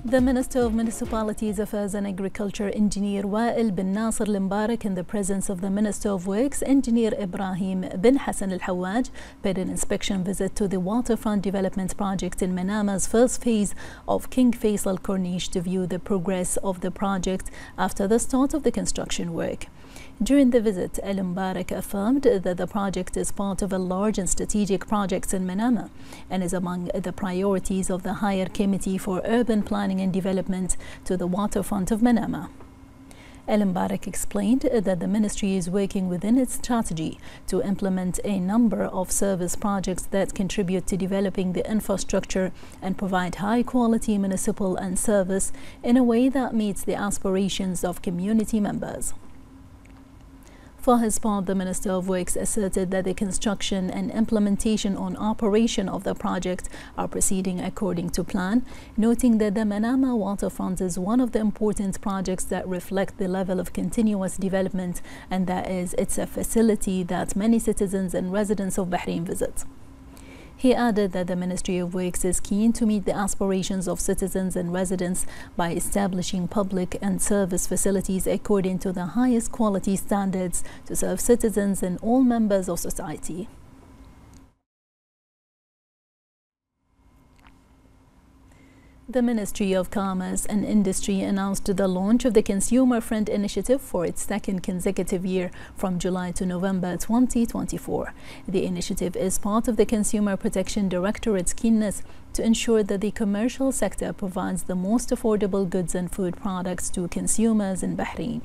The Minister of Municipalities Affairs and Agriculture, Engineer Wael bin Nasser al-Mbarak, in the presence of the Minister of Works, Engineer Ibrahim bin Hassan al-Hawaj, paid an inspection visit to the waterfront development project in Manama's first phase of King Faisal Corniche to view the progress of the project after the start of the construction work. During the visit, al-Mbarak affirmed that the project is part of a large and strategic project in Manama and is among the priorities of the Higher Committee for Urban Planning and Development to the waterfront of Manama. Al-Mbarak explained that the ministry is working within its strategy to implement a number of service projects that contribute to developing the infrastructure and provide high-quality municipal and service in a way that meets the aspirations of community members. For his part, the Minister of Works asserted that the construction and implementation on operation of the project are proceeding according to plan, noting that the Manama waterfront is one of the important projects that reflect the level of continuous development, and that it's a facility that many citizens and residents of Bahrain visit. He added that the Ministry of Works is keen to meet the aspirations of citizens and residents by establishing public and service facilities according to the highest quality standards to serve citizens and all members of society. The Ministry of Commerce and Industry announced the launch of the Consumer Friend Initiative for its second consecutive year from July to November 2024. The initiative is part of the Consumer Protection Directorate's keenness to ensure that the commercial sector provides the most affordable goods and food products to consumers in Bahrain.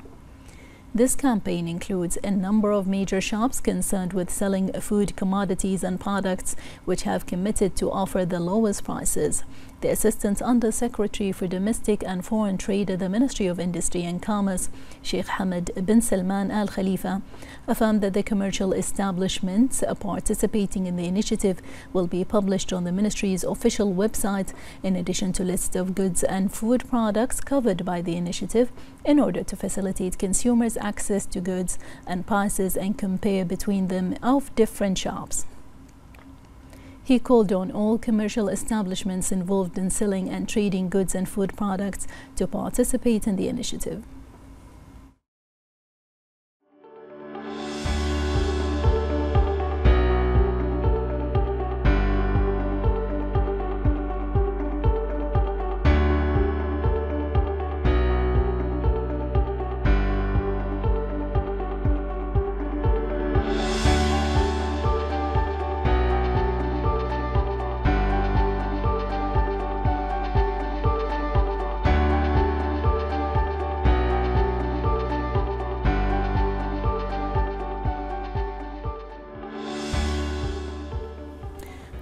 This campaign includes a number of major shops concerned with selling food commodities and products which have committed to offer the lowest prices. The Assistant Under-Secretary for Domestic and Foreign Trade at the Ministry of Industry and Commerce, Sheikh Hamad bin Salman Al Khalifa, affirmed that the commercial establishments participating in the initiative will be published on the Ministry's official website, in addition to lists of goods and food products covered by the initiative, in order to facilitate consumers' access to goods and prices and compare between them of different shops. He called on all commercial establishments involved in selling and trading goods and food products to participate in the initiative.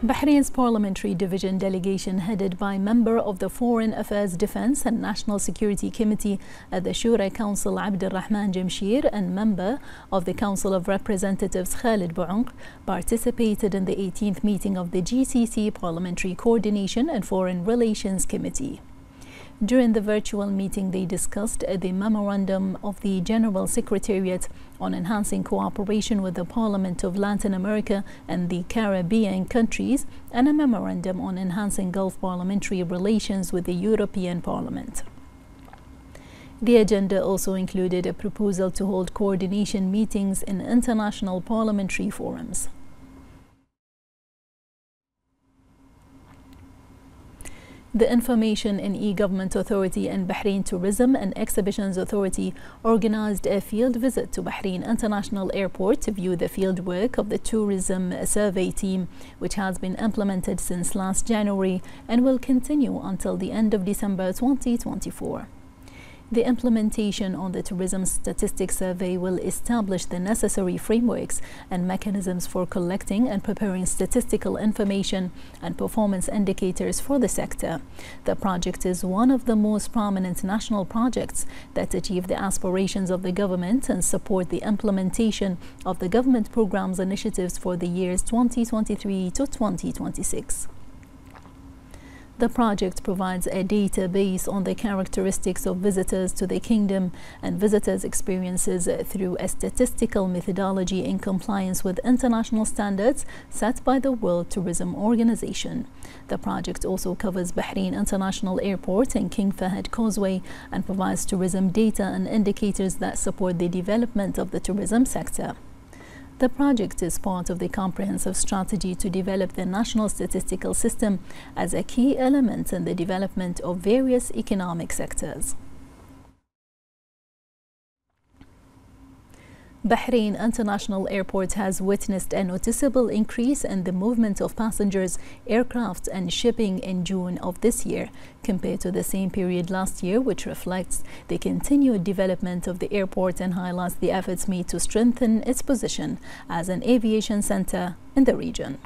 Bahrain's parliamentary division delegation, headed by member of the Foreign Affairs, Defense and National Security Committee at the Shura Council Abdulrahman Jamshir, and member of the Council of Representatives Khalid Bouonq, participated in the 18th meeting of the GCC Parliamentary Coordination and Foreign Relations Committee. During the virtual meeting, they discussed the memorandum of the General Secretariat on enhancing cooperation with the Parliament of Latin America and the Caribbean countries, and a memorandum on enhancing Gulf parliamentary relations with the European Parliament. The agenda also included a proposal to hold coordination meetings in international parliamentary forums. The Information and E-Government Authority and Bahrain Tourism and Exhibitions Authority organized a field visit to Bahrain International Airport to view the field work of the tourism survey team, which has been implemented since last January and will continue until the end of December 2024. The implementation on the Tourism Statistics Survey will establish the necessary frameworks and mechanisms for collecting and preparing statistical information and performance indicators for the sector. The project is one of the most prominent national projects that achieve the aspirations of the government and support the implementation of the government programs initiatives for the years 2023 to 2026. The project provides a database on the characteristics of visitors to the kingdom and visitors' experiences through a statistical methodology in compliance with international standards set by the World Tourism Organization. The project also covers Bahrain International Airport and King Fahd Causeway and provides tourism data and indicators that support the development of the tourism sector. The project is part of the comprehensive strategy to develop the national statistical system as a key element in the development of various economic sectors. Bahrain International Airport has witnessed a noticeable increase in the movement of passengers, aircraft and shipping in June of this year compared to the same period last year, which reflects the continued development of the airport and highlights the efforts made to strengthen its position as an aviation center in the region.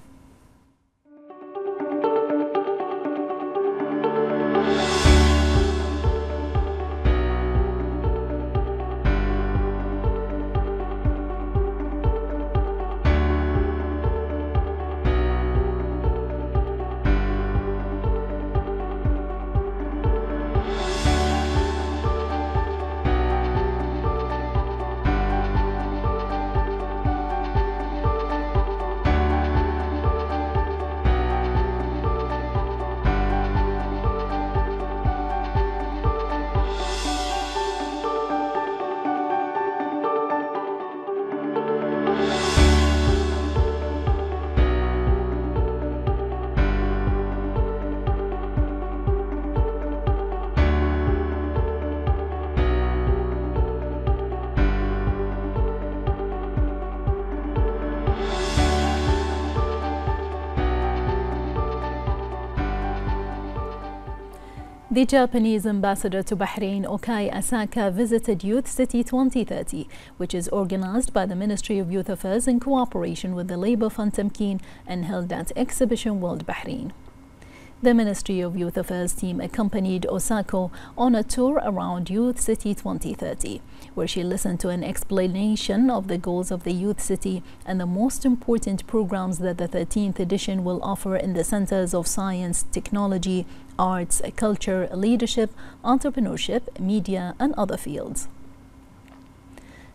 The Japanese ambassador to Bahrain, Okai Asaka, visited Youth City 2030, which is organized by the Ministry of Youth Affairs in cooperation with the Labour Fund Tamkeen and held at Exhibition World Bahrain. The Ministry of Youth Affairs team accompanied Osako on a tour around Youth City 2030, where she listened to an explanation of the goals of the Youth City and the most important programs that the 13th edition will offer in the centers of science, technology, arts, culture, leadership, entrepreneurship, media, and other fields.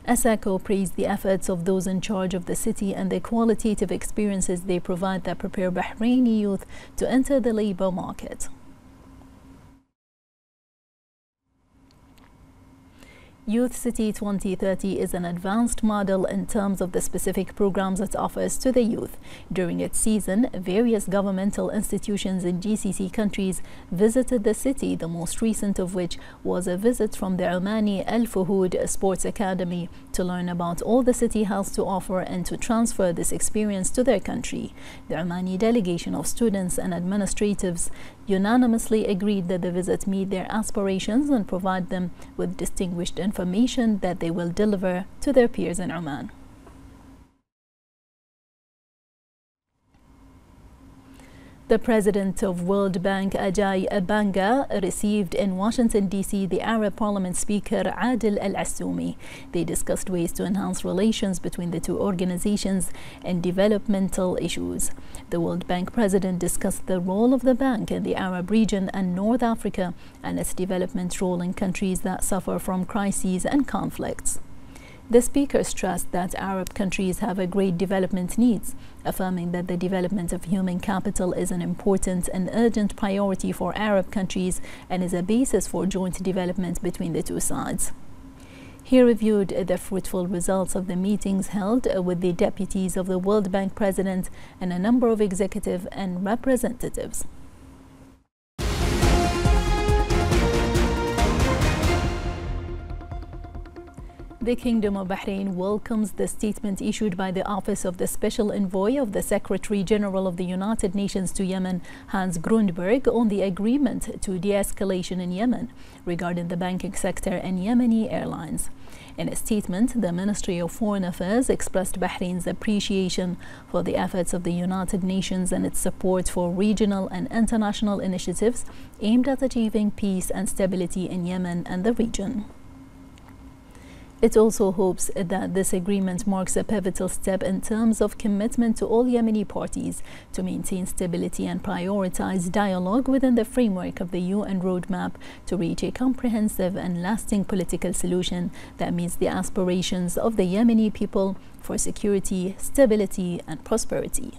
Asako praised the efforts of those in charge of the city and the qualitative experiences they provide that prepare Bahraini youth to enter the labor market. Youth City 2030 is an advanced model in terms of the specific programs it offers to the youth. During its season, various governmental institutions in GCC countries visited the city, the most recent of which was a visit from the Omani Al Fuhud Sports Academy to learn about all the city has to offer and to transfer this experience to their country. The Omani delegation of students and administratives unanimously agreed that the visit meet their aspirations and provide them with distinguished information that they will deliver to their peers in Oman. The president of World Bank, Ajay Banga, received in Washington, D.C. the Arab Parliament Speaker Adil Al-Assoumi. They discussed ways to enhance relations between the two organizations and developmental issues. The World Bank president discussed the role of the bank in the Arab region and North Africa and its development role in countries that suffer from crises and conflicts. The speaker stressed that Arab countries have a great development needs, affirming that the development of human capital is an important and urgent priority for Arab countries and is a basis for joint development between the two sides. He reviewed the fruitful results of the meetings held with the deputies of the World Bank president and a number of executive and representatives. The Kingdom of Bahrain welcomes the statement issued by the Office of the Special Envoy of the Secretary General of the United Nations to Yemen, Hans Grundberg, on the agreement to de-escalation in Yemen regarding the banking sector and Yemeni airlines. In a statement, the Ministry of Foreign Affairs expressed Bahrain's appreciation for the efforts of the United Nations and its support for regional and international initiatives aimed at achieving peace and stability in Yemen and the region. It also hopes that this agreement marks a pivotal step in terms of commitment to all Yemeni parties to maintain stability and prioritize dialogue within the framework of the UN roadmap to reach a comprehensive and lasting political solution that meets the aspirations of the Yemeni people for security, stability, and prosperity.